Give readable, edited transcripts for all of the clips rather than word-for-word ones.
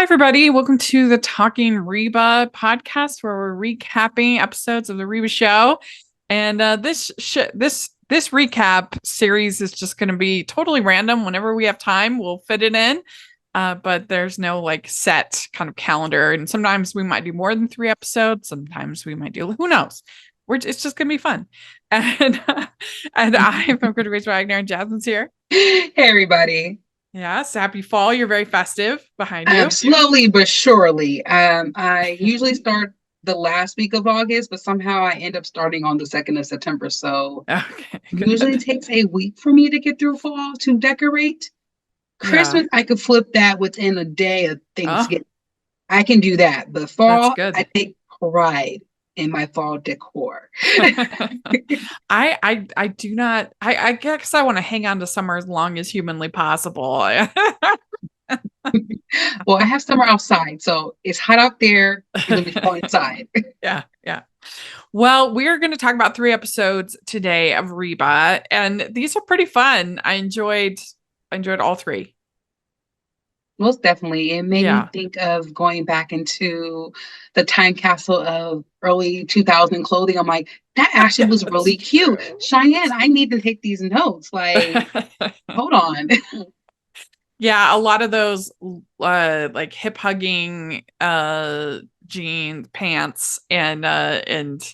Hi, everybody. Welcome to the Talking Reba podcast, where we're recapping episodes of the Reba Show. And this recap series is just going to be totally random. Whenever we have time, we'll fit it in. But there's no like set kind of calendar. And sometimes we might do more than 3 episodes. Sometimes we might do who knows. It's just going to be fun. And I'm going to Rachel Wagner, and Jasmine's here. Hey, everybody. Yes, happy fall. You're very festive behind you. Slowly but surely. I usually start the last week of August, but somehow I end up starting on the 2nd of September. So Okay, usually it takes a week for me to get through fall to decorate. Christmas, I could flip that within a day of Thanksgiving. I can do that. But fall, I take pride in my fall decor. I do not. I guess I want to hang on to summer as long as humanly possible. Well, I have summer outside, so it's hot out there. Let me go inside. Yeah. Well, we're going to talk about 3 episodes today of Reba, and these are pretty fun. I enjoyed all 3. Most definitely. It made me think of going back into the time capsule of early 2000 clothing. I'm like, that actually was really cute. True. Cheyenne, I need to take these notes. Like, hold on. Yeah, a lot of those like hip hugging jeans, pants, and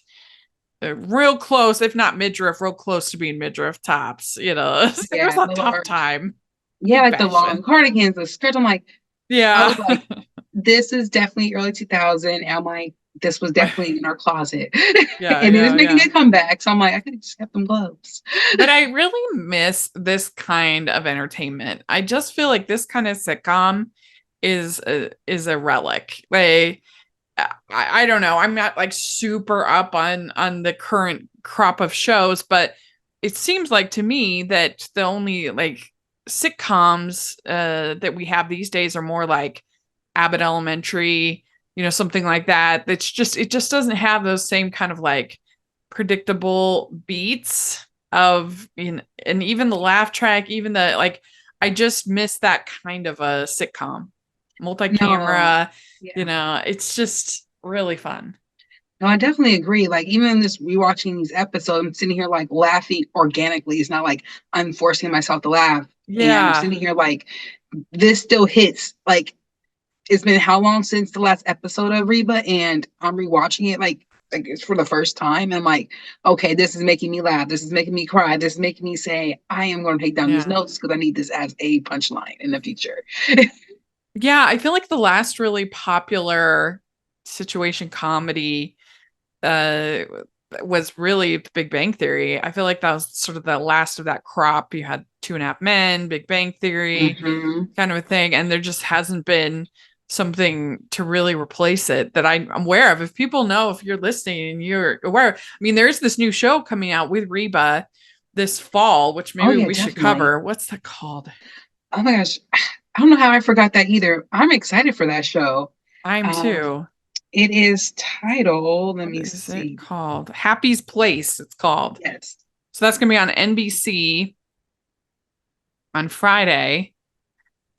real close, if not midriff, real close to being midriff tops. It was a tough time. Yeah, like the long cardigans, the skirts. I'm like, I was like, this is definitely early 2000. And I'm like, this was definitely in our closet. And it is making a comeback. So I'm like, I could have just kept them gloves. But I really miss this kind of entertainment. I just feel like this kind of sitcom is a relic. Like, I don't know. I'm not like super up on the current crop of shows, but it seems like to me that the only like sitcoms that we have these days are more like Abbott Elementary, something like that. It just doesn't have those same kind of like predictable beats of, and even the laugh track, even the like, I just miss that kind of a sitcom, multi-camera. It's just really fun. No, I definitely agree. Like, even this rewatching these episodes, I'm sitting here like laughing organically. It's not like I'm forcing myself to laugh. Yeah. And I'm sitting here like, this still hits. Like, it's been how long since the last episode of Reba, and I'm rewatching it like it's for the first time. And I'm like, okay, this is making me laugh. This is making me cry. This is making me say, I am going to take down these notes because I need this as a punchline in the future. Yeah, I feel like the last really popular situation comedy was really The Big Bang Theory. I feel like that was sort of the last of that crop. You had 2.5 Men, Big Bang Theory, kind of a thing, and there just hasn't been something to really replace it that I'm aware of. If people know, if you're listening and you're aware, I mean, there's this new show coming out with Reba this fall, which maybe we should cover. What's that called? Oh my gosh, I don't know how I forgot that either. I'm excited for that show. I'm too. It is titled, let me see. It called Happy's Place. It's called. Yes. So that's gonna be on NBC on Friday.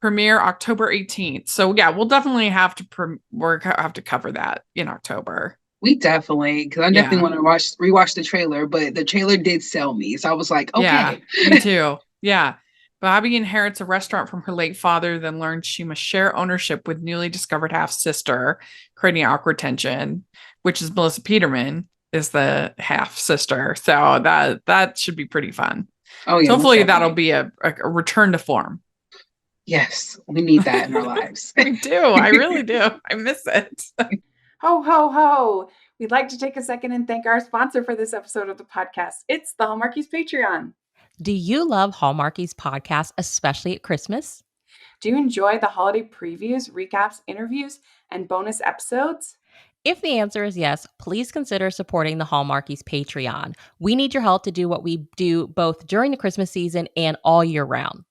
Premiere October 18th. So yeah, we'll definitely have to cover that in October. We definitely, because I definitely want to rewatch the trailer, but the trailer did sell me. So I was like, okay. Yeah, me too. Yeah. Bobby inherits a restaurant from her late father, then learns she must share ownership with newly discovered half-sister, creating awkward tension, which is Melissa Peterman is the half-sister. So that should be pretty fun. Oh yeah. So hopefully that'll be a return to form. Yes, we need that in our lives. We do. I really do. I miss it. Ho, ho, ho. We'd like to take a second and thank our sponsor for this episode of the podcast. It's the Hallmarkies Patreon. Do you love Hallmarkies podcast, especially at Christmas? Do you enjoy the holiday previews, recaps, interviews, and bonus episodes? If the answer is yes, please consider supporting the Hallmarkies Patreon. We need your help to do what we do both during the Christmas season and all year round.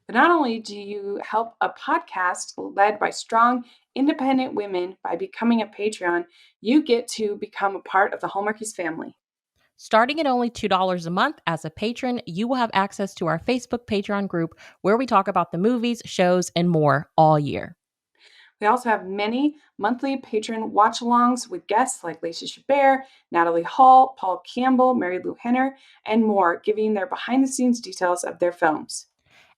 But not only do you help a podcast led by strong, independent women by becoming a Patreon, you get to become a part of the Hallmarkies family. Starting at only $2 a month as a patron, you will have access to our Facebook Patreon group where we talk about the movies, shows, and more all year. We also have many monthly patron watch-alongs with guests like Lacey Chabert, Natalie Hall, Paul Campbell, Mary Lou Henner, and more, giving their behind-the-scenes details of their films.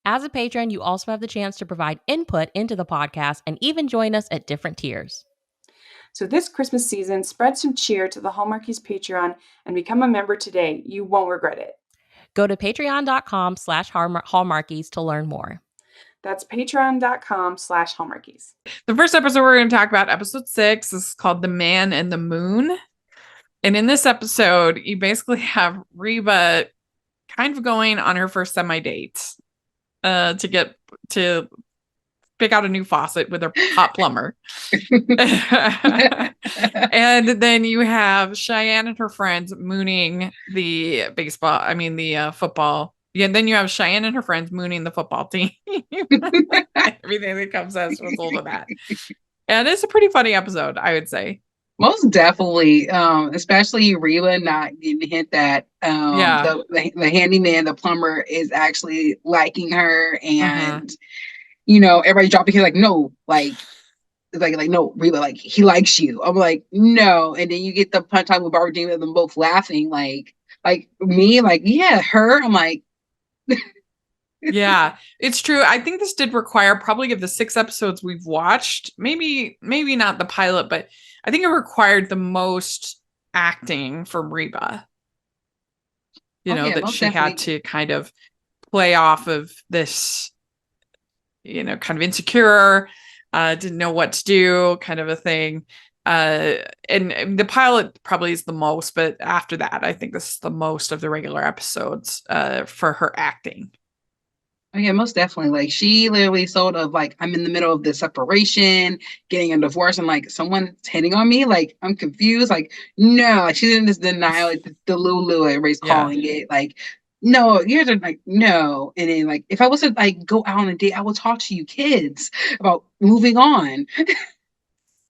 As a patron, you also have the chance to provide input into the podcast and even join us at different tiers. So this Christmas season, spread some cheer to the Hallmarkies Patreon and become a member today. You won't regret it. Go to patreon.com/hallmarkies to learn more. That's patreon.com/hallmarkies. The first episode we're going to talk about, episode 6, is called The Man and the Moon. And in this episode, you basically have Reba kind of going on her first semi-date to pick out a new faucet with her hot plumber. And then you have Cheyenne and her friends mooning the football. Yeah, and then you have Cheyenne and her friends mooning the football team. Everything that comes as a result of that. And it's a pretty funny episode, I would say. Most definitely, especially Reba not getting the hint that the handyman, the plumber, is actually liking her, and everybody dropping here like, no, like no, Reba, like, he likes you. I'm like, no, and then you get the punch time with Barbara Jean and them both laughing, like me, like, yeah, her. I'm like, yeah, it's true. I think this did require, probably of the 6 episodes we've watched, maybe not the pilot, but I think it required the most acting from Reba. That she had to kind of play off of this, kind of insecure, didn't know what to do kind of a thing. And the pilot probably is the most, but after that, I think this is the most of the regular episodes for her acting. Oh, yeah, most definitely. Like, she literally sold of, like, I'm in the middle of the separation, getting a divorce, and, like, someone's hitting on me. Like, I'm confused. Like, no, like, she's in this denial, like, the Lulu, everybody's calling it. Like, no, you're like, no. And then, like, if I was to, like, go out on a date, I would talk to you kids about moving on.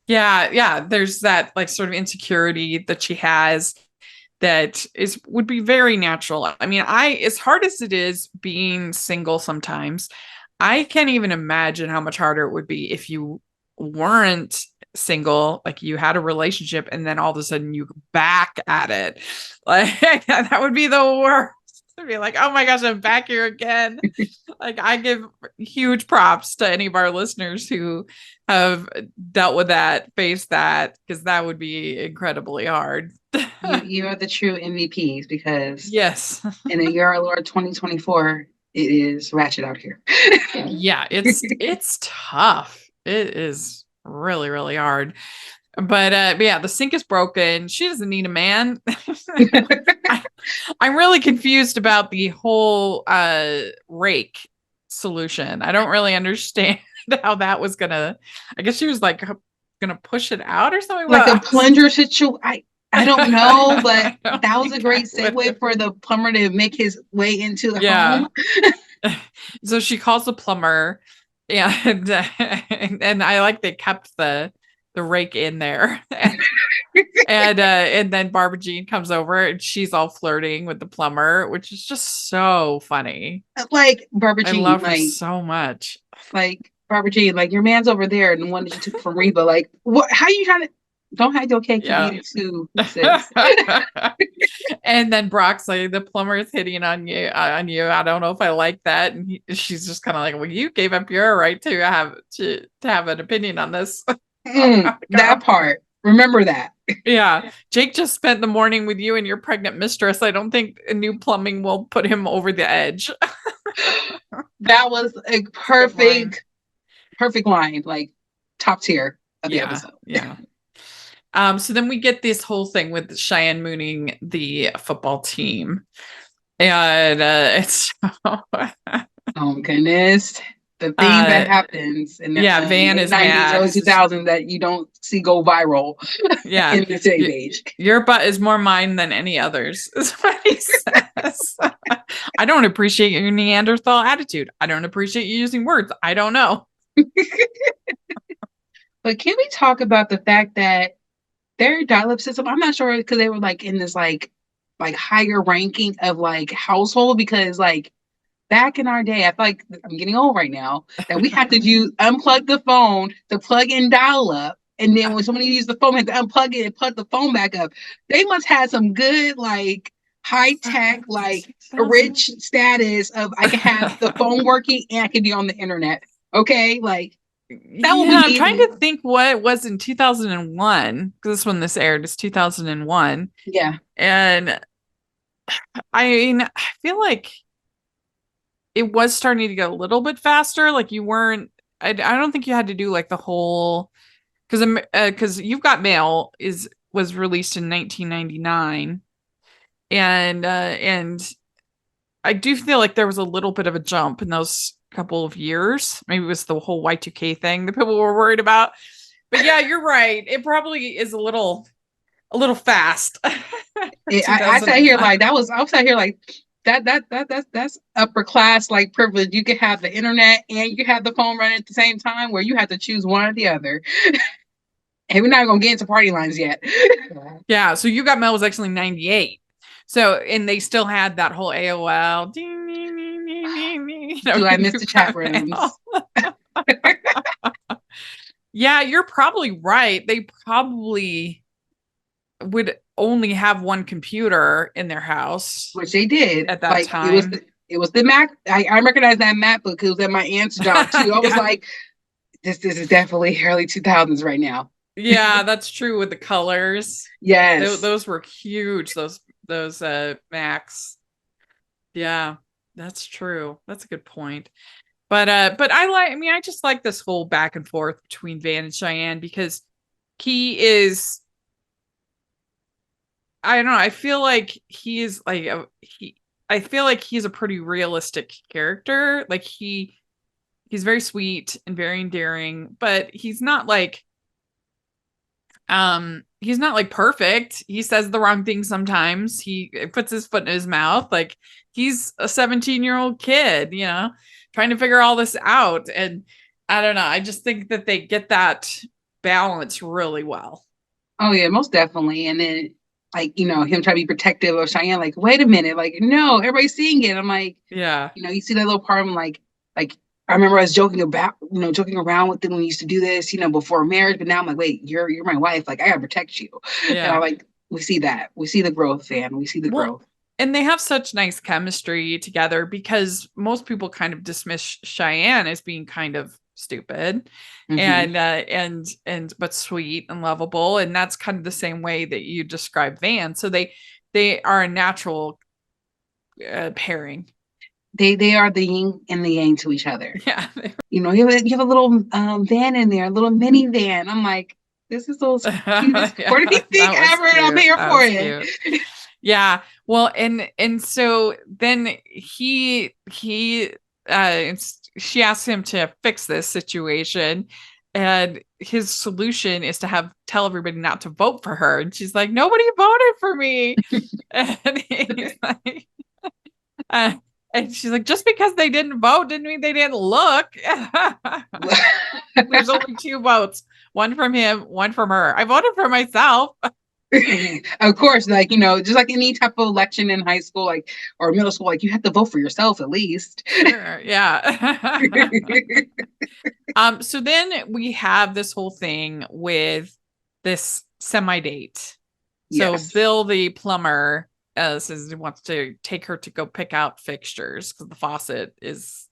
Yeah. There's that, like, sort of insecurity that she has that would be very natural. I mean, as hard as it is being single sometimes, I can't even imagine how much harder it would be if you weren't single, like you had a relationship and then all of a sudden you back at it. Like, that would be the worst. To be like, oh my gosh, I'm back here again. Like, I give huge props to any of our listeners who have dealt with that, faced that, because that would be incredibly hard. You are the true MVPs, because yes, in the year of Lord 2024, it is ratchet out here. Yeah, it's tough. It is really, really hard. But yeah, the sink is broken. She doesn't need a man. I'm really confused about the whole rake solution. I don't really understand how that was gonna. I guess she was like gonna push it out or something. Like a plunger situation. I don't know, but that was a great segue for the plumber to make his way into the home. So she calls the plumber, and I like they kept the rake in there. And then Barbara Jean comes over and she's all flirting with the plumber, which is just so funny. Like, Barbara Jean, I love her so much. Like, Barbara Jean, like, your man's over there, and the one that you took from Reba. Like, what? How are you trying to? Don't hide your cake. You eat it too. And then Brock's like, the plumber is hitting on you. I don't know if I like that. And she's just kind of like, well, you gave up your right to have an opinion on this. That part. Remember that. Yeah. Jake just spent the morning with you and your pregnant mistress. I don't think a new plumbing will put him over the edge. That was a perfect line. Like, top tier of the episode. Yeah. So then we get this whole thing with Cheyenne mooning the football team. And it's oh goodness. The thing that happens in the Van is 90s, mad. Early 2000s that you don't see go viral in the same age. Your butt is more mine than any others, is what he says. I don't appreciate your Neanderthal attitude. I don't appreciate you using words. I don't know. But can we talk about the fact that their dial-up system, I'm not sure, because they were like in this like higher ranking of like household, because like back in our day, I feel like I'm getting old right now, that we had to unplug the phone to plug in dial up. And then when somebody used the phone, had to unplug it and plug the phone back up. They must have some good, like, high tech, like, rich status of I can have the phone working and I can be on the internet. Okay. Like, that will be I'm trying amazing. to think what it was in 2001, because this when this aired is 2001. Yeah. And I mean, I feel like it was starting to get a little bit faster. Like you weren't, I don't think you had to do like the whole, because You've Got Mail was released in 1999, and I do feel like there was a little bit of a jump in those couple of years. Maybe it was the whole Y2K thing that people were worried about. But yeah, you're right. It probably is a little fast. I sat here like I was sat here like that's upper class like privilege. You could have the internet and you could have the phone running at the same time, where you have to choose one or the other. And we're not gonna get into party lines yet. Yeah, so You Got Mail was actually 98. So, and they still had that whole AOL. Ding, ding, ding, ding, ding, ding, Do I miss the chat rooms? Yeah, you're probably right. They probably would only have one computer in their house, which they did at that like, time. It was the Mac. I recognize that MacBook. It was at my aunt's job too. I was like, this is definitely early 2000s right now. Yeah, that's true with the colors. Yes, those were huge. Those Macs. Yeah, that's true. That's a good point. But I just like this whole back and forth between Van and Cheyenne, because he is, I don't know, I feel like he is like I feel like he's a pretty realistic character. Like he's very sweet and very endearing, but he's not like perfect. He says the wrong thing sometimes. He puts his foot in his mouth. Like he's a 17-year-old kid, trying to figure all this out. And I don't know. I just think that they get that balance really well. Oh yeah, most definitely. And then like, him trying to be protective of Cheyenne, like, wait a minute, like, no, everybody's seeing it. I'm like, yeah, you see that little part of him, like I remember us joking around with them when we used to do this, before marriage. But now I'm like, wait, you're my wife. Like, I gotta protect you. yeah. And I'm like, we see that. We see the growth, Van. We see the growth. And they have such nice chemistry together, because most people kind of dismiss Cheyenne as being kind of stupid, but sweet and lovable. And that's kind of the same way that you describe Van. So they are a natural pairing. They are the yin and the yang to each other. Yeah. You have a little van in there, a little mini van. I'm like, this is the cutest thing ever. And I'm here for it. Yeah. Well, and so then she asks him to fix this situation, and his solution is to tell everybody not to vote for her. And she's like, nobody voted for me. And he's like, and she's like, just because they didn't vote didn't mean they didn't look. There's only 2 votes, one from him, one from her. I voted for myself. Of course, like, just like any type of election in high school, like, or middle school, like, you have to vote for yourself at least. Sure, yeah. So then we have this whole thing with this semi-date. Yes. So Bill the plumber says he wants to take her to go pick out fixtures because the faucet is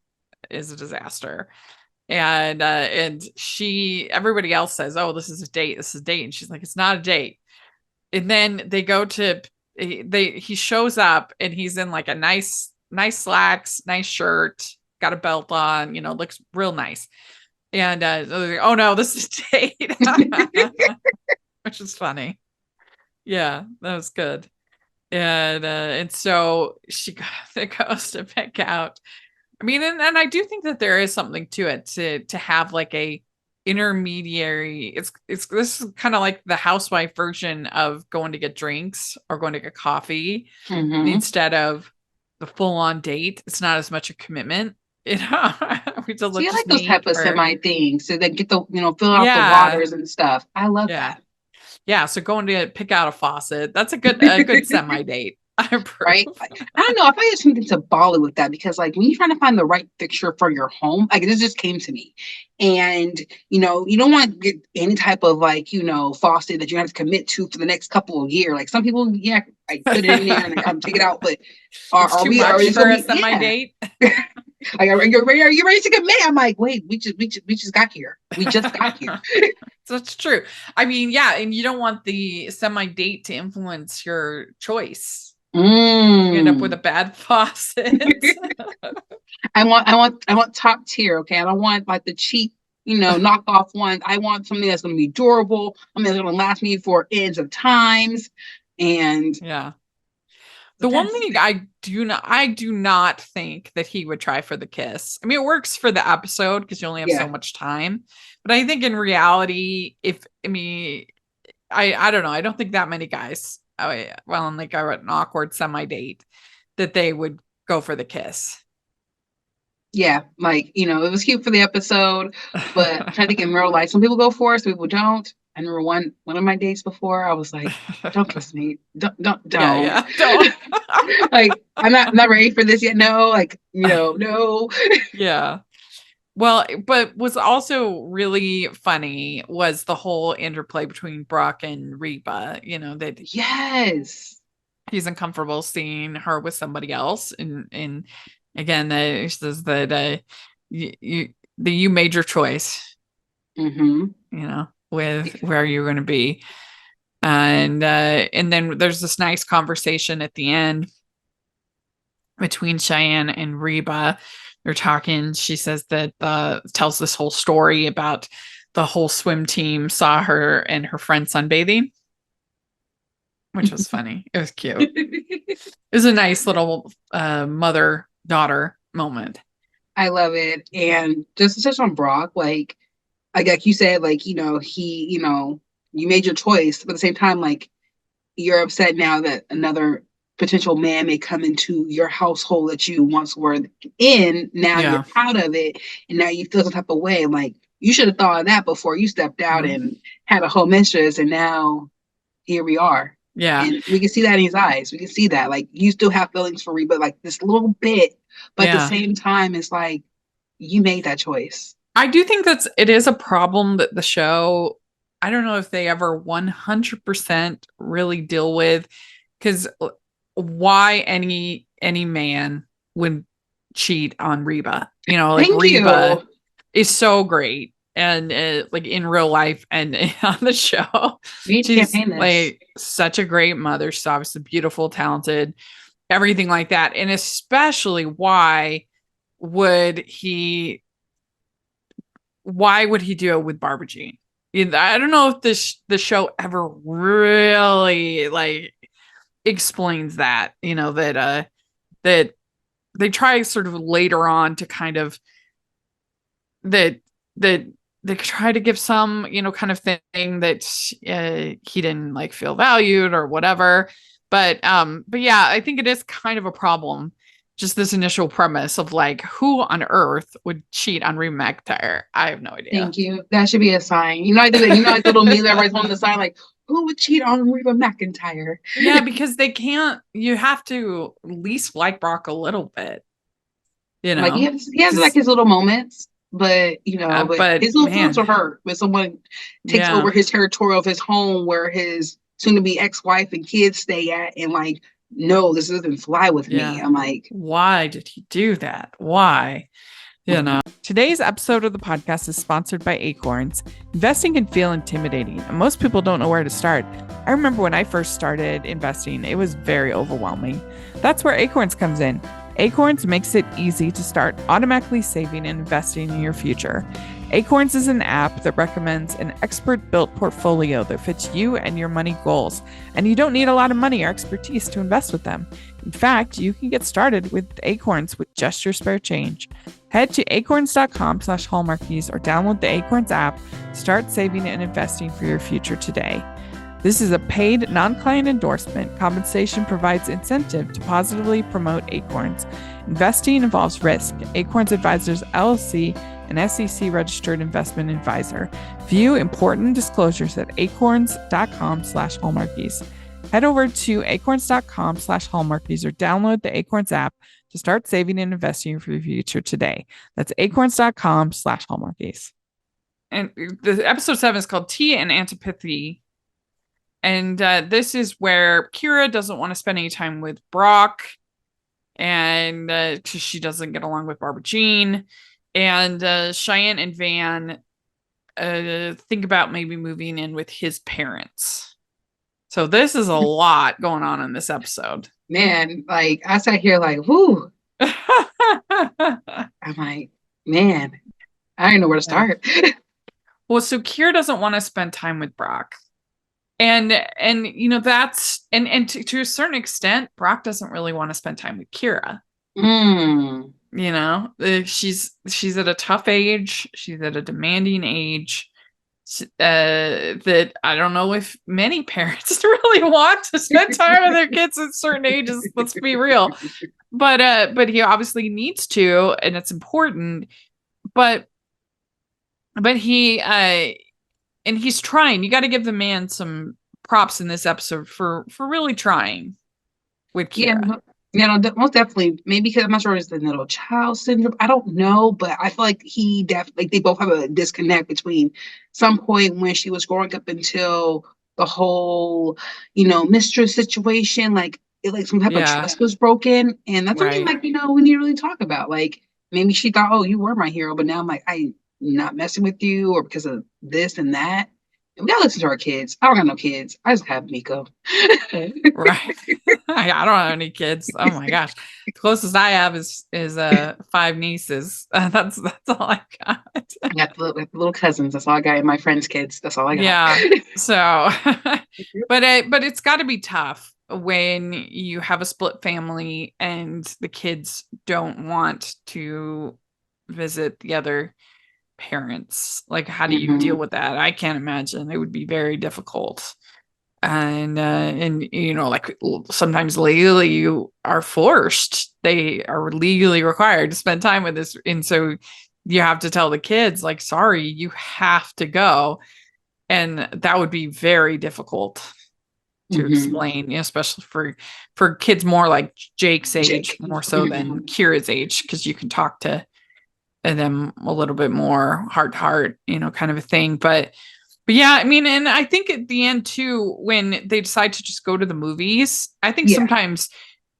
a disaster. And everybody else says, oh, this is a date. And she's like, it's not a date. And then he shows up, and he's in like a nice slacks, nice shirt, got a belt on, looks real nice. And oh no, this is a date, which is funny. Yeah, that was good. And so she goes to pick out. I mean, and I do think that there is something to it to have like a intermediary. It's this is kind of like the housewife version of going to get drinks or going to get coffee, instead of the full-on date. It's not as much a commitment. We just I like those type of semi things, so they get the fill out the waters and stuff. I love that. Yeah, so going to pick out a faucet, that's a good semi date. I approve. Right? Like, I don't know. I feel like there's something to Bali with that because, like, when you're trying to find the right fixture for your home, like, this just came to me. And, you don't want to get any type of, like, faucet that you have to commit to for the next couple of years. Like, some people, yeah, I put it in there and I come take it out. But are we for a semi-date? Like, are you ready to commit? I'm like, wait, we just got here. We just got here. That's true. I mean, yeah, and you don't want the semi-date to influence your choice. You end up with a bad faucet. I want top tier. Okay, I don't want like the cheap, knockoff ones. I want something that's going to be durable. Something that's going to last me for ends of times. And yeah. The one thing I do not think that he would try for the kiss. I mean, it works for the episode because you only have so much time. But I think in reality, I don't know. I don't think that many guys, like an awkward semi-date, that they would go for the kiss. Yeah, like, it was cute for the episode, but I'm trying to think in real life. Some people go for it, some people don't. I remember one of my dates before, I was like, don't kiss me. Don't. Yeah, don't. Like, I'm not ready for this yet. No, like, no. Yeah. Well, but what's also really funny was the whole interplay between Brock and Reba, that yes, he's uncomfortable seeing her with somebody else. And again, he says that you made your choice, with where you're going to be. And then there's this nice conversation at the end between Cheyenne and Reba. They're talking. She says that tells this whole story about the whole swim team saw her and her friend sunbathing, which was funny. It was cute. It was a nice little mother-daughter moment. I love it. And just to touch on Brock, like you said, like, he, you made your choice, but at the same time, like, you're upset now that another potential man may come into your household that you once were in. Now you're proud of it, and now you feel some type of way. Like, you should have thought of that before you stepped out and had a whole mistress, and now here we are. Yeah. And we can see that in his eyes. We can see that. Like, you still have feelings for Reba, like this little bit, but at the same time, it's like, you made that choice. I do think it is a problem that the show, I don't know if they ever 100% really deal with, because why any man would cheat on Reba? Like, Reba is so great, and like in real life and on the show, she's like such a great mother. She's obviously beautiful, talented, everything like that. And especially, why would he do it with Barbara Jean? I don't know if the show ever really like explains that, that they try sort of later on to kind of that they try to give some, kind of thing that he didn't like feel valued or whatever. But yeah, I think it is kind of a problem. Just this initial premise of like, who on earth would cheat on Reba McEntire? I have no idea. Thank you. That should be a sign. Like the little meme that writes on the sign, like, who would cheat on Reba McEntire? Yeah, because they can't. You have to at least like Brock a little bit. Like, he has like his little moments, but but his little feelings are hurt when someone takes over his territory of his home where his soon-to-be ex-wife and kids stay at, and like, no, this doesn't fly with me. I'm like, why did he do that? Why? Today's episode of the podcast is sponsored by Acorns. Investing can feel intimidating, and most people don't know where to start. I remember when I first started investing, it was very overwhelming. That's where Acorns comes in. Acorns makes it easy to start automatically saving and investing in your future. Acorns is an app that recommends an expert-built portfolio that fits you and your money goals, and you don't need a lot of money or expertise to invest with them. In fact, you can get started with Acorns with just your spare change. Head to acorns.com/hallmarkies or download the Acorns app. Start saving and investing for your future today. This is a paid, non-client endorsement. Compensation provides incentive to positively promote Acorns. Investing involves risk. Acorns Advisors, LLC, an SEC-registered investment advisor. View important disclosures at acorns.com/hallmarkies. Head over to acorns.com/hallmarkies or download the Acorns app to start saving and investing for your future today. That's acorns.com/hallmarkies. And the episode 7 is called Tea and Antipathy. And this is where Kira doesn't want to spend any time with Brock, and because she doesn't get along with Barbara Jean. And Cheyenne and Van think about maybe moving in with his parents. So this is a lot going on in this episode. Man, like I sat here like, whoo. I'm like, man, I don't know where to start. Well, so Kira doesn't want to spend time with Brock. And you know, that's and to a certain extent, Brock doesn't really want to spend time with Kira. You know, she's at a tough age. She's at a demanding age. That I don't know if many parents really want to spend time with their kids at certain ages. Let's be real. But he obviously needs to, and it's important. But he and he's trying. You got to give the man some props in this episode for really trying with Kira. Yeah, most definitely. Maybe because I'm not sure it's the middle child syndrome. I don't know, but I feel like they both have a disconnect between some point when she was growing up until the whole, mistress situation. Like some type of trust was broken, and that's something like we need to really talk about. Like maybe she thought, oh, you were my hero, but now I'm like, I'm not messing with you, or because of this and that. We gotta listen to our kids. I don't got no kids. I just have Miko. Right. I don't have any kids. Oh my gosh. The closest I have is 5 nieces. That's all I got. I got the little cousins. That's all I got. And my friends' kids. That's all I got. Yeah. So, but it's got to be tough when you have a split family and the kids don't want to visit the other parents. Like, how do you deal with that? I can't imagine. It would be very difficult. And like sometimes legally you are forced. They are legally required to spend time with this, and so you have to tell the kids, like, sorry, you have to go. And that would be very difficult to explain, especially for kids more like Jake's age, more so than Kira's age, because you can talk to them a little bit more heart to heart, kind of a thing. But yeah, I mean, and I think at the end too, when they decide to just go to the movies, I think sometimes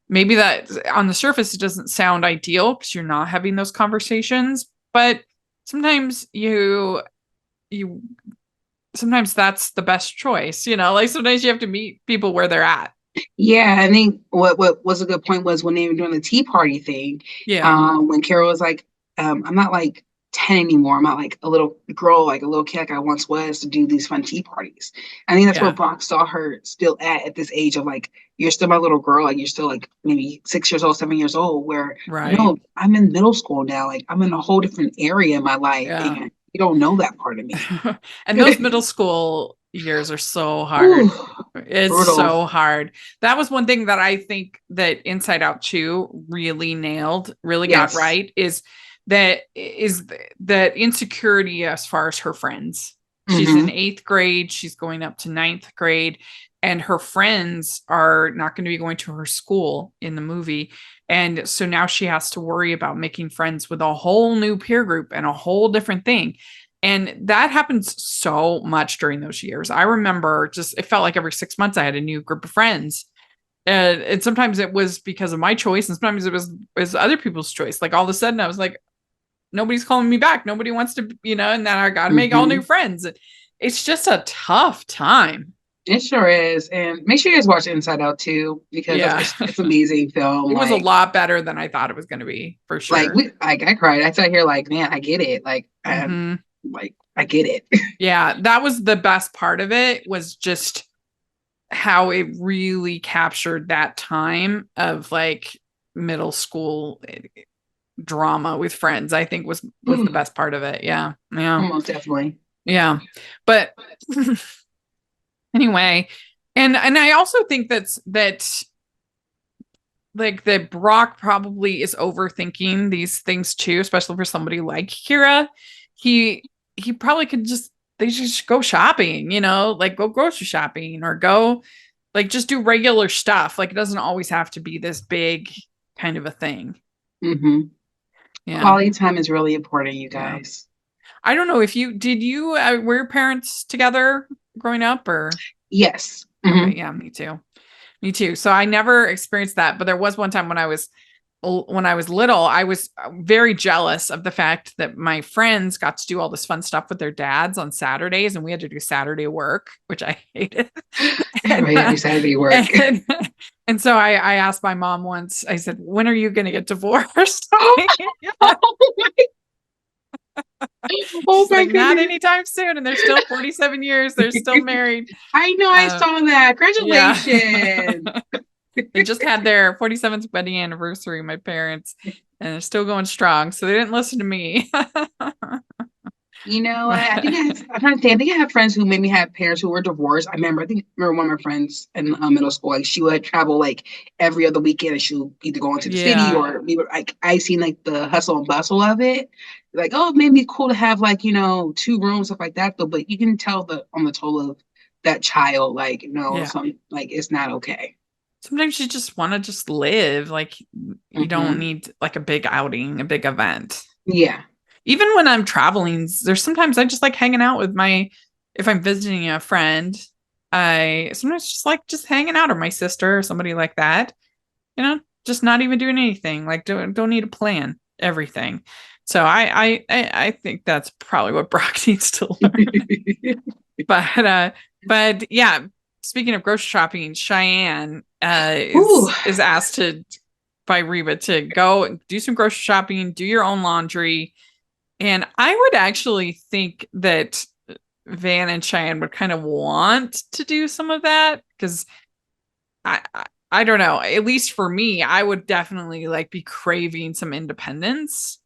maybe that on the surface, it doesn't sound ideal because you're not having those conversations, but sometimes sometimes that's the best choice, like sometimes you have to meet people where they're at. Yeah, I think what was a good point was when they were doing the tea party thing. Yeah. When Carol was like, I'm not like 10 anymore. I'm not like a little girl, like a little kid like I once was to do these fun tea parties. I think that's where Brock saw her still at this age of like, you're still my little girl. Like you're still like maybe 6 years old, 7 years old, where no, I'm in middle school now. Like I'm in a whole different area in my life. Yeah. And you don't know that part of me. And those middle school years are so hard. It's brutal. So hard. That was one thing that I think that Inside Out 2 really nailed, really got right, is that insecurity as far as her friends. She's in 8th grade. She's going up to 9th grade. And her friends are not going to be going to her school in the movie. And so now she has to worry about making friends with a whole new peer group and a whole different thing. And that happens so much during those years. I remember it felt like every 6 months I had a new group of friends. And sometimes it was because of my choice. And sometimes it was other people's choice. Like all of a sudden I was like, nobody's calling me back. Nobody wants to, and then I got to make all new friends. It's just a tough time. It sure is. And make sure you guys watch Inside Out too, because it's an amazing film. It was a lot better than I thought it was going to be, for sure. I cried. I sat here like, man, I get it. Like, I get it. Yeah, that was the best part of it, was just how it really captured that time of like middle school drama with friends. I think was the best part of it. Yeah. Most definitely. Yeah. But anyway, and I also think that like that Brock probably is overthinking these things too, especially for somebody like Kira. He probably could just go shopping, like go grocery shopping or go Like just do regular stuff. Like it doesn't always have to be this big kind of a thing. Mm-hmm. Yeah. Quality time is really important, you guys. I don't know if you were your parents together growing up or? Yes. Okay, Mm-hmm. yeah, me too. Me too. So I never experienced that, but there was one time when I was little, I was very jealous of the fact that my friends got to do all this fun stuff with their dads on Saturdays, and we had to do Saturday work, which I hated. Everybody had to do Saturday work. And so I asked my mom once, I said, when are you going to get divorced? Oh my, oh my like, not goodness. anytime soon. And they're still 47 years. They're still married. I know, I saw that. Congratulations. Yeah. They just had their 47th wedding anniversary, my parents, and they're still going strong. So they didn't listen to me. You know, I'm trying to think. I think I have friends who maybe had parents who were divorced. I remember one of my friends in middle school. Like she would travel like every other weekend, and she would either go into the city or we were like I seen like the hustle and bustle of it. Like, oh, it may be cool to have like 2 rooms, stuff like that. Though, but you can tell on the toll of that child, like some like it's not okay. Sometimes you just want to just live. Like you don't need like a big outing, a big event. Yeah. Even when I'm traveling, there's sometimes I just like hanging out with if I'm visiting a friend, I sometimes just like just hanging out, or my sister or somebody like that, just not even doing anything. Like don't need to plan everything. So I think that's probably what Brock needs to learn. But yeah, speaking of grocery shopping, Cheyenne is asked by Reba to go do some grocery shopping, do your own laundry. And I would actually think that Van and Cheyenne would kind of want to do some of that because I don't know. At least for me, I would definitely like be craving some independence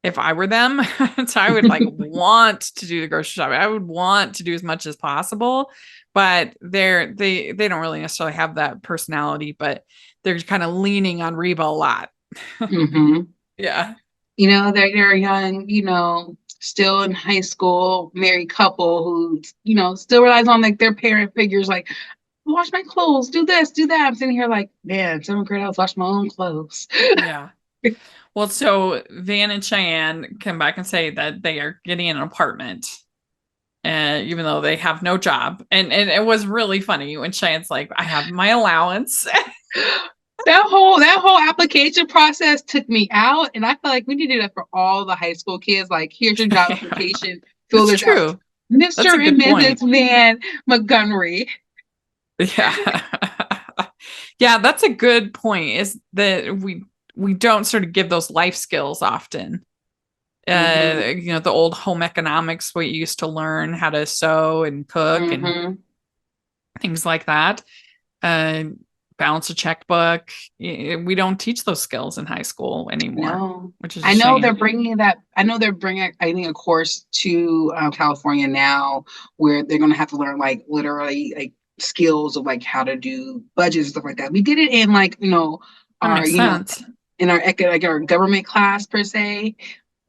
if I were them. So I would like want to do the grocery shopping. I would want to do as much as possible, but they don't really necessarily have that personality, but they're kind of leaning on Reba a lot. Yeah. They're young, still in high school, married couple who, still relies on like their parent figures, like wash my clothes, do this, do that. I'm sitting here like, man, 7th grade, I was washing my own clothes. Yeah. Well, so Van and Cheyenne come back and say that they are getting an apartment, even though they have no job. And it was really funny when Cheyenne's like, I have my allowance. That whole application process took me out, and I feel like we need to do that for all the high school kids. Like, here's your job application. Fill this out. Mr. and Mrs. Van Montgomery. Yeah. Yeah, that's a good point. Is that we don't sort of give those life skills often. The old home economics, we used to learn how to sew and cook and things like that. Balance a checkbook. We don't teach those skills in high school anymore. No. Which is they're bringing that. I know they're bringing, I think, a course to California now where they're going to have to learn like literally like skills of like how to do budgets and stuff like that. We did it in like our in our government class per se,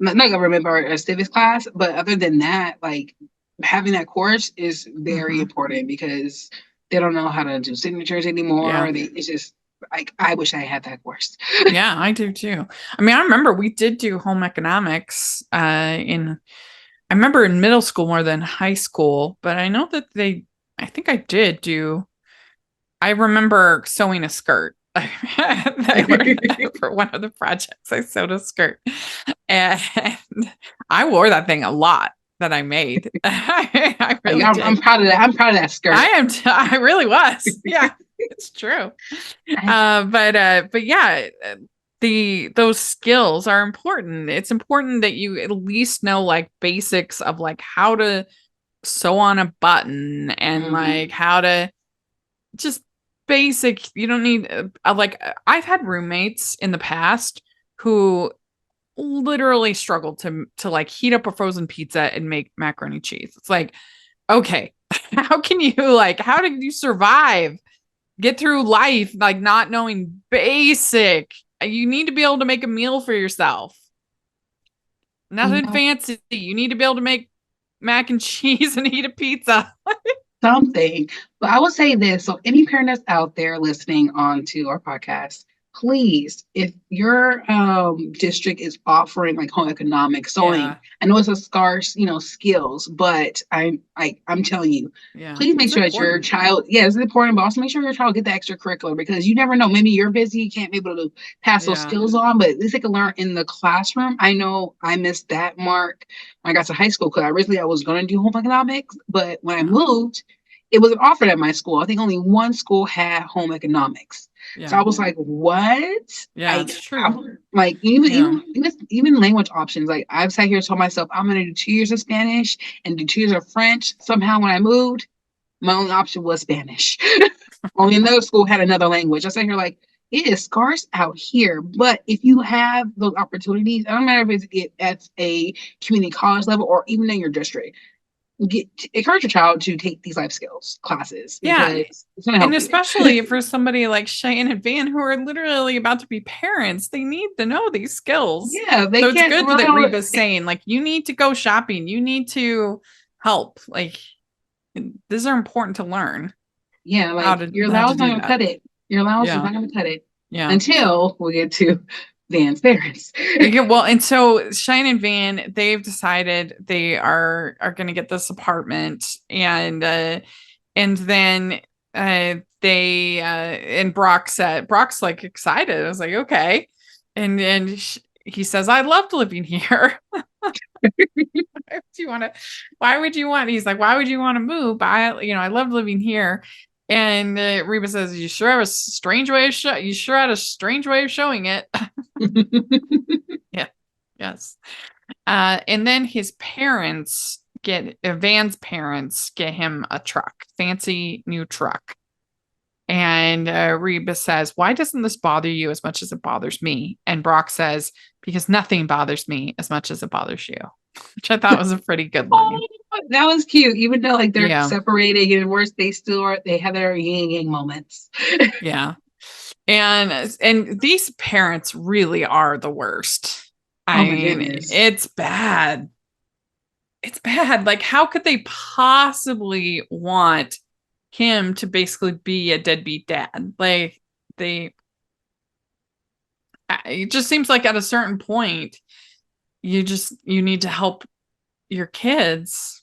not government, but our civics class. But other than that, like having that course is very important because they don't know how to do signatures anymore. Yeah. It's just like, I wish I had that course. Yeah, I do too. I mean, I remember we did do home economics I remember in middle school more than high school, but I know that I think I did I remember sewing a skirt. For one of the projects, I sewed a skirt, and I wore that thing a lot that I made. I'm proud of that. I'm proud of that skirt. I really was. Yeah, it's true. But yeah, those skills are important. It's important that you at least know like basics of like how to sew on a button and like how to just basic. You don't need like I've had roommates in the past who literally struggled to like heat up a frozen pizza and make macaroni cheese. It's like, okay, how did you survive, get through life like not knowing basic? You need to be able to make a meal for yourself. Nothing fancy. You need to be able to make mac and cheese and eat a pizza. something. But I will say this. So any parent that's out there listening on to our podcast, please, if your district is offering like home economics, sewing, Yeah. I know it's a scarce, skills, but I'm telling you, Yeah. please make It's sure that your important. child, yeah, it's important, but also make sure your child get the extracurricular because you never know. Maybe you're busy, you can't be able to pass those Yeah. skills on, but at least they can learn in the classroom. I know I missed that mark when I got to high school because originally I was going to do home economics, but when I Yeah. moved, it wasn't offered at my school. I think only one school had home economics. So I Yeah. was like, what? Yeah, it's true. Like even language options. Like I've sat here and told myself I'm gonna do 2 years of Spanish and do 2 years of French. Somehow when I moved, my only option was Spanish. Only another school had another language. I sat here like it is scarce out here. But if you have those opportunities, I don't matter if it's at a community college level or even in your district, encourage your child to take these life skills classes Yeah. because it's gonna And help you. especially for somebody like Cheyenne and Van who are literally about to be parents, they need to know these skills. Yeah, they So it's can't good rely that on- Reba's saying, like, you need to go shopping. You need to help. Like, these are important to learn. Yeah, How like to your how to allowance not do gonna that. cut it. Your allowance is Yeah. not gonna cut it Yeah. until we get to Van's parents. Okay, well, and so Cheyenne and Van, they've decided they are going to get this apartment, and then they and Brock's like excited. I was like, okay, and he says, I loved living here. Why would you want? He's like, why would you want to move? I loved living here. And Reba says, you sure have a strange way of you sure had a strange way of showing it. Yeah. Yes. And then his parents Van's parents get him a truck, fancy new truck. And Reba says, why doesn't this bother you as much as it bothers me? And Brock says, because nothing bothers me as much as it bothers you, which I thought was a pretty good line. Oh, that was cute. Even though like they're Yeah. separating and worse, they have their yin yang moments. Yeah. And these parents really are the worst. I mean, goodness. it's bad. It's bad. Like, how could they possibly want him to basically be a deadbeat dad? Like, it just seems like at a certain point, you need to help your kids.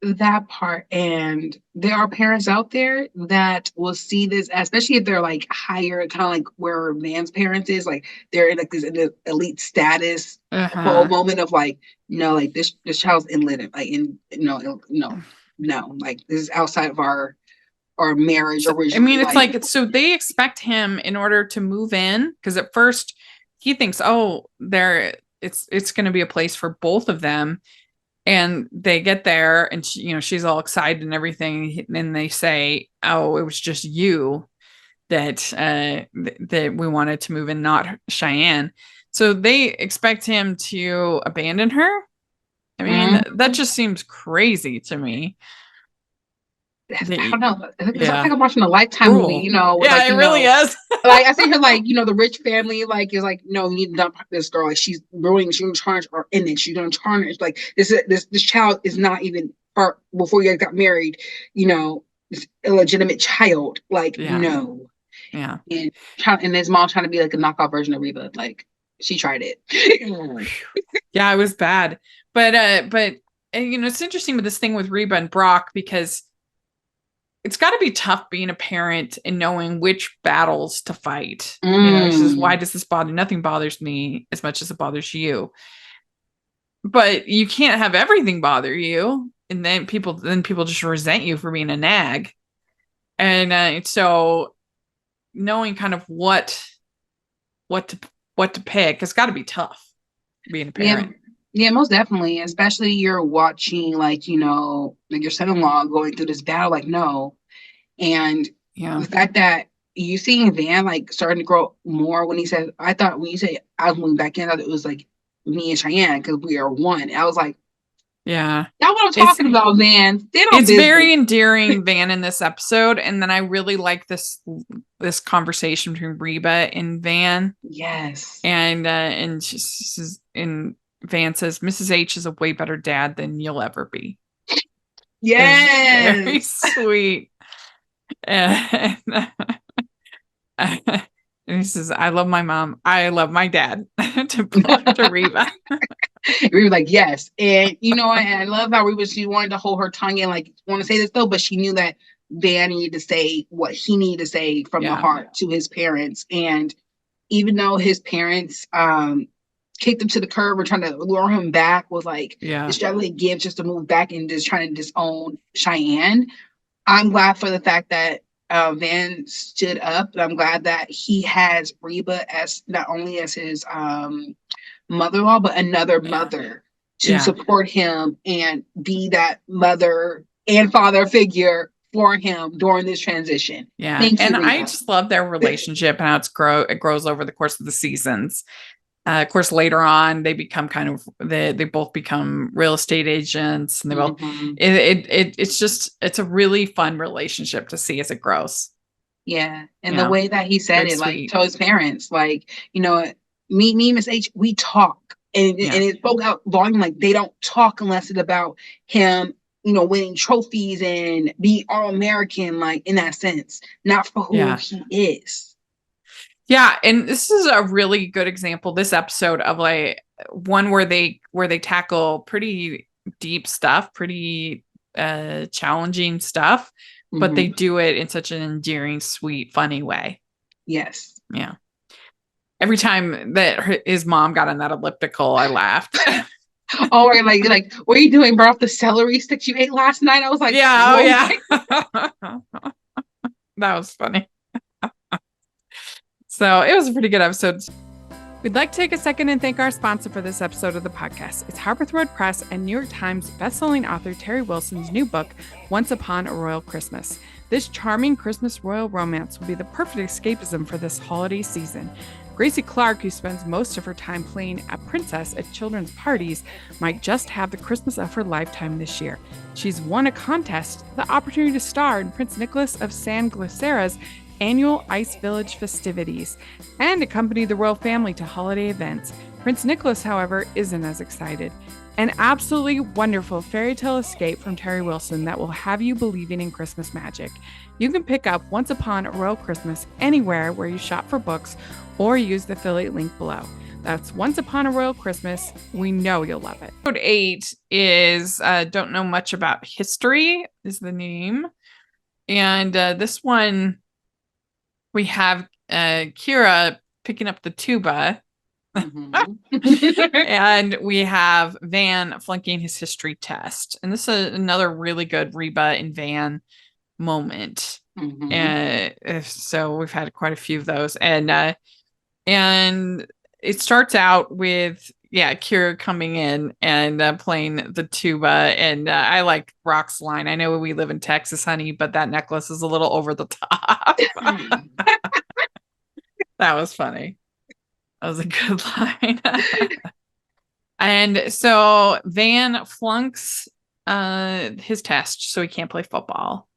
That part. And there are parents out there that will see this, especially if they're like higher, kind of like where Van's parents is, like they're in like this elite status for a moment of like, no, like this child's illiterate, like no, like this is outside of our marriage originally. I mean, it's like so they expect him in order to move in, because at first he thinks, oh, it's going to be a place for both of them. And they get there and she's all excited and everything. And they say, oh, it was just you that that we wanted to move in, not Cheyenne. So they expect him to abandon her. I mean, that just seems crazy to me. I don't know. It's Yeah. like I'm watching a Lifetime movie, Yeah, like, it really is. Like I see her, like the rich family, like is like, no, you need to dump this girl. Like she's ruining. She's gonna charge our image. She's gonna tarnish. Like this child is not even part before you guys got married. This illegitimate child. Like no. Yeah. And his mom trying to be like a knockoff version of Reba. Like she tried it. Yeah, it was bad. But it's interesting with this thing with Reba and Brock, because it's got to be tough being a parent and knowing which battles to fight. She says, why does this bother? Nothing bothers me as much as it bothers you. But you can't have everything bother you, and then people just resent you for being a nag. And so knowing kind of what to pick, it's got to be tough being a parent. Yeah, most definitely. Especially you're watching like your son-in-law going through this battle, like no. And the fact that you seeing Van like starting to grow more when he said, I thought when you say I was moving back in, I thought it was like me and Cheyenne because we are one. And I was like, yeah, that's what I'm talking about, Van. It's very endearing, Van, in this episode. And then I really like this conversation between Reba and Van. Yes. And Van says, Mrs. H is a way better dad than you'll ever be. Yes. Very sweet. And, and he says, I love my mom. I love my dad to Reba. We were like, yes. And I love how she wanted to hold her tongue in, like, want to say this though, but she knew that Van needed to say what he needed to say from the heart to his parents. And even though his parents kicked him to the curb or trying to lure him back, was like extravagant gifts just to move back and just trying to disown Cheyenne. I'm glad for the fact that Van stood up. I'm glad that he has Reba as not only as his mother-in-law, but another mother to support him and be that mother and father figure for him during this transition. Yeah. Thank you, and Reba. I just love their relationship and how it grows over the course of the seasons. Of course, later on, they become they both become real estate agents, and they both. It's a really fun relationship to see as it grows. Yeah, and the way that he said it, like to his parents, like, me, Miss H, we talk, and it spoke out volume. Like, they don't talk unless it's about him, winning trophies and be all American, like, in that sense, not for who he is. Yeah, and this is a really good example, this episode, of like one where they tackle pretty deep stuff, pretty challenging stuff, but they do it in such an endearing, sweet, funny way. Yes. Yeah. Every time that his mom got on that elliptical, I laughed. Oh, like, what are you doing? Brought off the celery sticks you ate last night? I was like, yeah. That was funny. So it was a pretty good episode. We'd like to take a second and thank our sponsor for this episode of the podcast. It's Harpeth Road Press and New York Times bestselling author Terry Wilson's new book, Once Upon a Royal Christmas. This charming Christmas royal romance will be the perfect escapism for this holiday season. Gracie Clark, who spends most of her time playing a princess at children's parties, might just have the Christmas of her lifetime this year. She's won a contest, the opportunity to star in Prince Nicholas of San Glycera's annual Ice Village festivities, and accompany the royal family to holiday events. Prince Nicholas, however, isn't as excited. An absolutely wonderful fairy tale escape from Terry Wilson that will have you believing in Christmas magic. You can pick up Once Upon a Royal Christmas anywhere where you shop for books or use the affiliate link below. That's Once Upon a Royal Christmas. We know you'll love it. Episode 8 is Don't Know Much About History is the name. And this one, we have Kira picking up the tuba. And we have Van flunking his history test. And this is another really good Reba and Van moment. So we've had quite a few of those. And it starts out with Kira coming in and playing the tuba. And I like Brock's line, I know we live in Texas, honey, but that necklace is a little over the top. That was funny. That was a good line. And so Van flunks his test, so he can't play football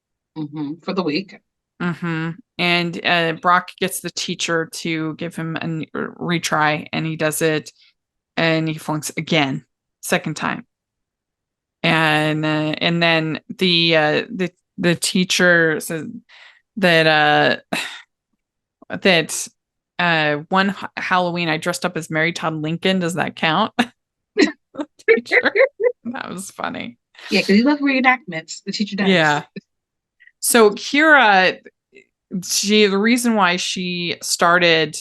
for the week. And Brock gets the teacher to give him a retry, and he does it, and he flunks again, second time. And then the teacher says that one Halloween I dressed up as Mary Todd Lincoln. Does that count? Teacher. That was funny. Yeah, because he loves reenactments. The teacher does. Yeah. So Kira, the reason why she started,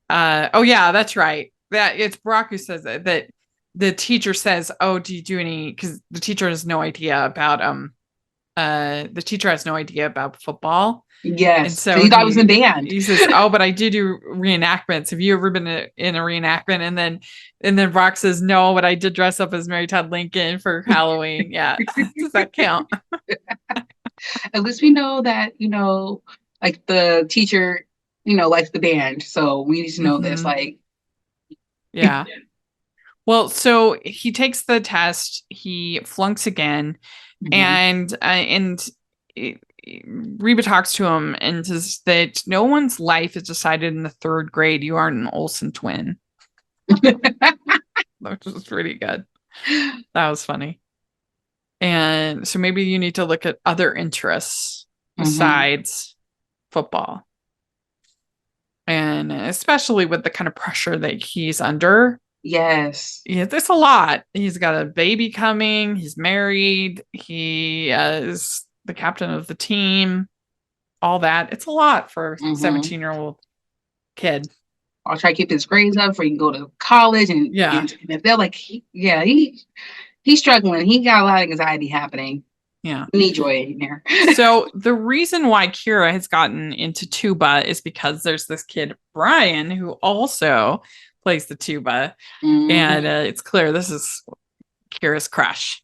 that's right. That it's Brock who says that the teacher says, "Oh, do you do any?" Because the teacher has no idea about football. Yes. And so he thought it was in band. He says, "Oh, but I do reenactments. Have you ever been in a reenactment?" And then Brock says, "No, but I did dress up as Mary Todd Lincoln for Halloween." Yeah. Does that count? At least we know that, like the teacher, likes the band. So we need to know this. Like, yeah. Well, so he takes the test, he flunks again, and Reba talks to him and says that no one's life is decided in the third grade. You aren't an Olsen twin. Which was pretty good. That was funny. And so maybe you need to look at other interests besides football. And especially with the kind of pressure that he's under. Yes. Yeah, there's a lot. He's got a baby coming. He's married. He is the captain of the team. All that. It's a lot for a 17-year-old kid. I'll try to keep his grades up for he can go to college. And if they're like, he's struggling. He got a lot of anxiety happening. Yeah. We need joy in here. So the reason why Kira has gotten into tuba is because there's this kid, Brian, who also plays the tuba. And it's clear this is Kira's crush.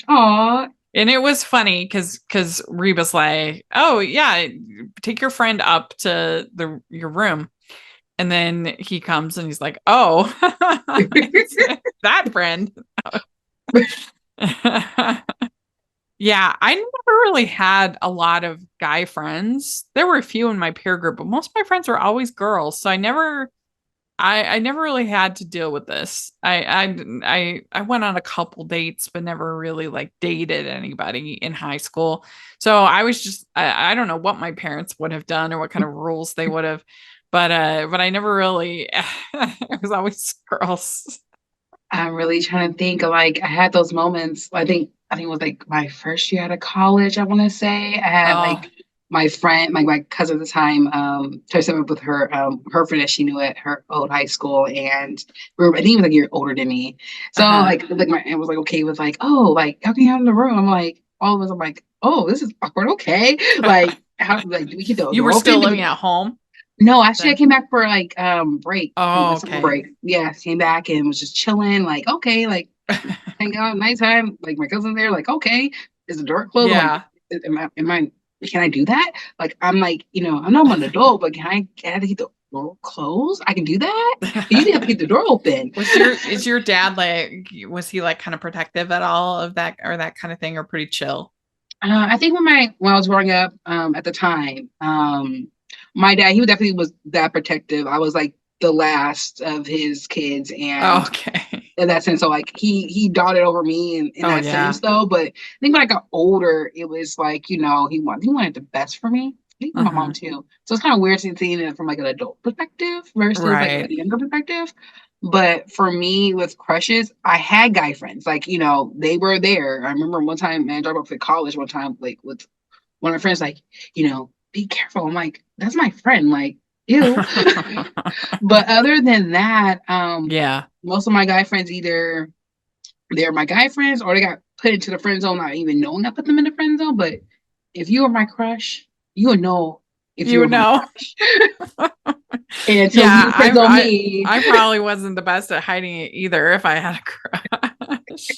Aw. And it was funny because Reba's like, oh, yeah, take your friend up to your room. And then he comes and he's like, oh, that friend. Yeah, I never really had a lot of guy friends. There were a few in my peer group, but most of my friends were always girls. So I never really had to deal with this. I went on a couple dates, but never really like dated anybody in high school. So I was just I don't know what my parents would have done or what kind of rules they would have, but I never really. It was always girls. I'm really trying to think of like I had those moments. I think it was like my first year out of college. I want to say I had like my friend, my cousin at the time, touched up with her friend that she knew at her old high school, and I think he was like a year older than me. So like my aunt was like okay with like, oh, like how can you have in the room? I'm like, all of us, I'm like, oh, this is awkward. Okay, like how like do we get the you were still living at home? No, actually I came back for like break. Oh, okay. Break. Yeah, came back and was just chilling, like, okay, like hang out at nighttime, like my cousin's there, like, okay, is the door closed? Yeah. Like, am I can I do that? Like I'm like, I know I'm an adult, but can I get to keep the door closed? I can do that? You usually have to keep the door open. Is your dad like was he like kind of protective at all of that or that kind of thing, or pretty chill? I think when I was growing up, at the time, my dad, he definitely was that protective. I was like the last of his kids, and in that sense, so like he doted over me in that sense, though. But I think when I got older, it was like he wanted the best for me. I think my mom too. So it's kind of weird seeing it from like an adult perspective versus like a younger perspective. But for me, with crushes, I had guy friends. Like they were there. I remember one time, man, I dropped off at college one time, like with one of my friends, like be careful. I'm like, that's my friend. Like, ew. But other than that, most of my guy friends either they're my guy friends or they got put into the friend zone, not even knowing I put them in the friend zone. But if you were my crush, you would know if you were my crush. And so you friend on me. I probably wasn't the best at hiding it either if I had a crush.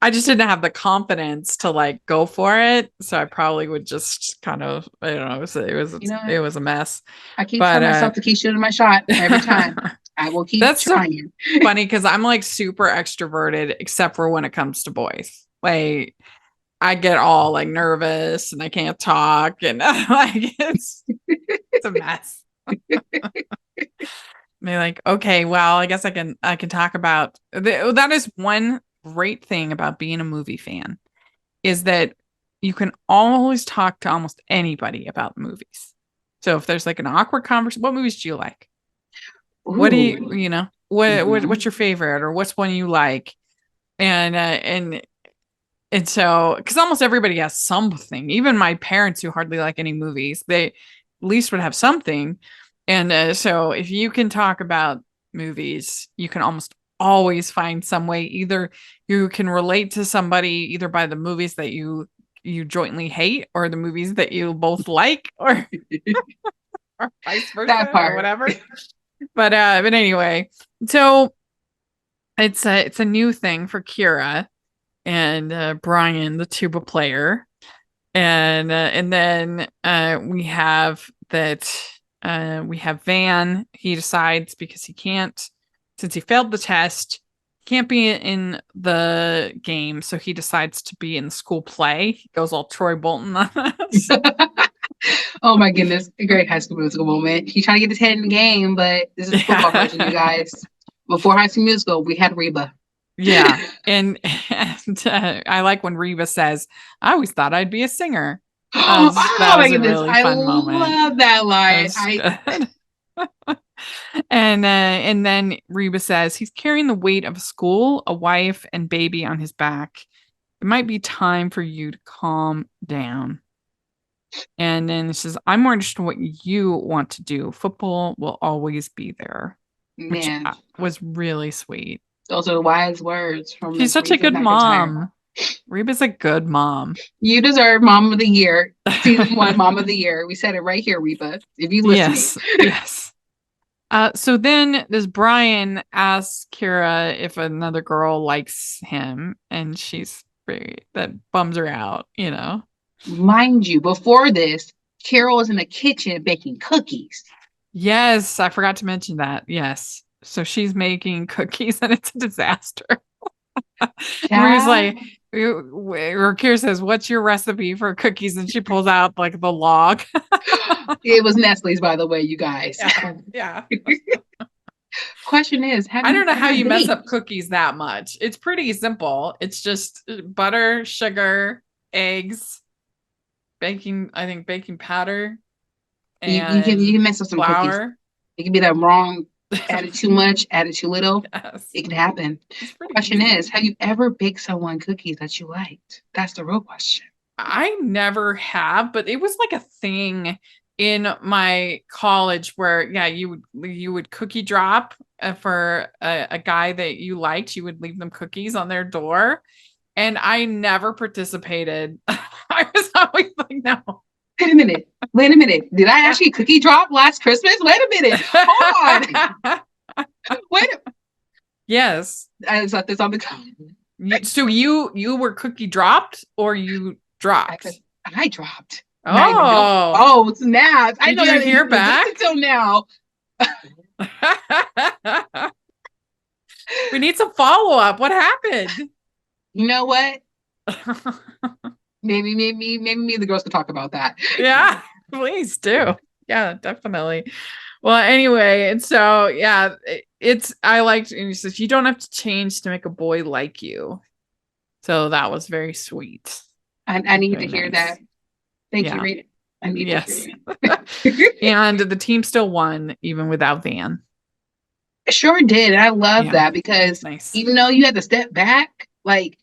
I just didn't have the confidence to like go for it, so I probably would just kind of, I don't know, it was a mess. I keep telling myself to keep shooting my shot every time. I will keep trying. So funny because I'm like super extroverted except for when it comes to boys. Like I get all like nervous and I can't talk and like it's a mess. They're like, okay, well, I guess I can talk about that is one great thing about being a movie fan is that you can always talk to almost anybody about movies. So if there's like an awkward conversation, what movies do you like? Ooh. What do you what's your favorite or what's one you like? And so because almost everybody has something, even my parents who hardly like any movies, they at least would have something. And so if you can talk about movies, you can almost always find some way. Either you can relate to somebody either by the movies that you jointly hate or the movies that you both like or, or vice versa that part. Or whatever. But anyway, so it's a new thing for Kira and Brian, the tuba player, and then we have Van. He decides because he can't. Since he failed the test, can't be in the game, so he decides to be in the school play. He goes all Troy Bolton on us. Oh my goodness, a great High School Musical moment. He's trying to get his head in the game, but this is football version, you guys. Before High School Musical, we had Reba. Yeah. And I like when Reba says, I always thought I'd be a singer. Oh That my was a goodness. really I fun moment. love that That line. was good. And then Reba says he's carrying the weight of a school, a wife, and baby on his back. It might be time for you to calm down. And then it says, I'm more interested in what you want to do. Football will always be there, which Man, was really sweet. those are wise words from She's Miss such a Reba good McIntyre. mom. Reba's a good mom. You deserve Mom of the Year. Season 1 Mom of the Year. We said it right here, Reba. If you listening. Yes. Yes. So then this Brian asks Kira if another girl likes him, and that bums her out, you know. Mind you, before this, Carol was in the kitchen baking cookies. Yes, I forgot to mention that. Yes. So she's making cookies and it's a disaster. Maria's like, or Kira says, what's your recipe for cookies? And she pulls out like the log. It was Nestle's, by the way, you guys. Yeah. Question is, I don't know how you mess up cookies that much. It's pretty simple. It's just butter, sugar, eggs, baking powder, You can mess up some cookies. flour. It can be that wrong. Added too much, added too little. Yes. It can happen. Question is, have you ever baked someone cookies that you liked? That's the real question. I never have, but it was like a thing in my college where, yeah, you would cookie drop for a guy that you liked. You would leave them cookies on their door, and I never participated. I was always like, no. Wait a minute. Did I actually cookie drop last Christmas? Wait a minute. Hold on. Yes. I thought this on the So you were cookie dropped or you dropped? I dropped. Oh, snap. I know you that hear back until now. We need some follow-up. What happened? You know what? Maybe me and the girls could talk about that. Yeah, please do. Yeah, definitely. Well, anyway, and so yeah, I liked, and he says you don't have to change to make a boy like you. So that was very sweet. I need to hear that. Thank you, Rita. I need to hear it. And the team still won even without Van. It sure did. I love that because even though you had to step back, like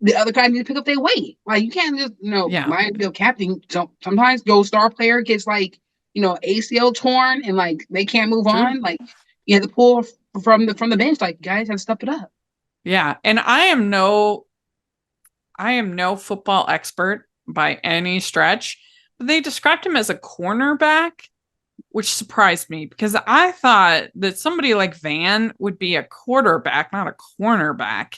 the other guy need to pick up their weight. Like you can't just, my captain. Sometimes your star player gets like, ACL torn and like they can't move on. Like you have to pull from the bench. Like guys have to step it up. Yeah, and I am no football expert by any stretch, but they described him as a cornerback, which surprised me because I thought that somebody like Van would be a quarterback, not a cornerback.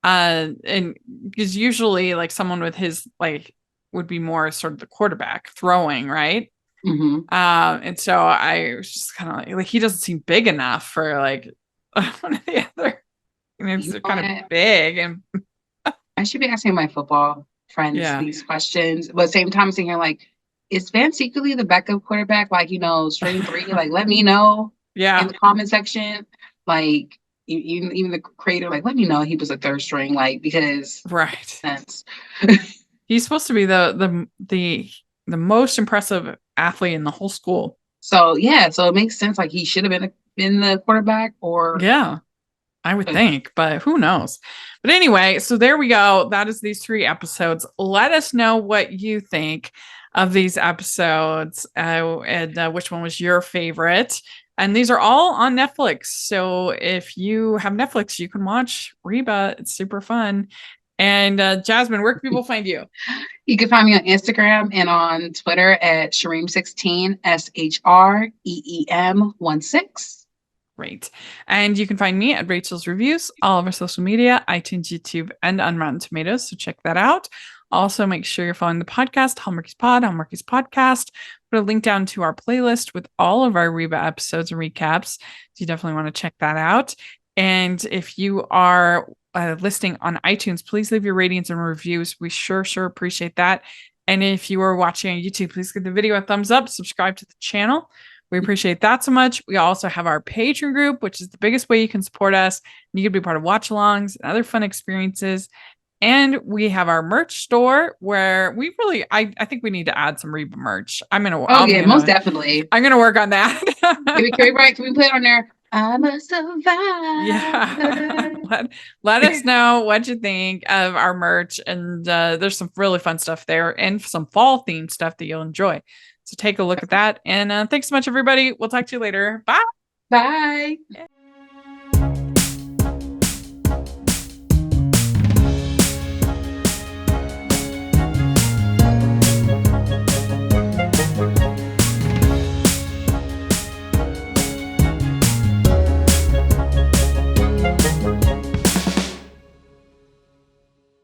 And because usually like someone with his like would be more sort of the quarterback throwing, right? Mm-hmm. And so I was just kind of like he doesn't seem big enough for like one of the other. It's kind of big, and I should be asking my football friends these questions, but at the same time I'm thinking like, is Van secretly the backup quarterback? Like string 3? Like let me know. In the comment section, like. Even the creator, like, let me know he was a third string, like because sense. He's supposed to be the most impressive athlete in the whole school. So it makes sense. Like he should have been the quarterback, or I would think, but who knows? But anyway, so there we go. That is these 3 episodes. Let us know what you think of these episodes and which one was your favorite. And these are all on Netflix. So if you have Netflix, you can watch Reba. It's super fun. And Jazzman, where can people find you? You can find me on Instagram and on Twitter at Shreem16, SHREEM16. Great. And you can find me at Rachel's Reviews, all of our social media, iTunes, YouTube, and on Rotten Tomatoes. So check that out. Also, make sure you're following the podcast, Hallmarkies Podcast. Put a link down to our playlist with all of our Reba episodes and recaps. So you definitely want to check that out. And if you are listening on iTunes, please leave your ratings and reviews. We sure appreciate that. And if you are watching on YouTube, please give the video a thumbs up, subscribe to the channel. We appreciate that so much. We also have our Patreon group, which is the biggest way you can support us. You can be part of watch-alongs and other fun experiences. And we have our merch store where we really, I think we need to add some Reba merch. Most definitely. I'm going to work on that. Can we play it on there? I'm a survivor. Yeah. Let us know what you think of our merch. And there's some really fun stuff there and some fall themed stuff that you'll enjoy. So take a look at that. And thanks so much, everybody. We'll talk to you later. Bye. Bye.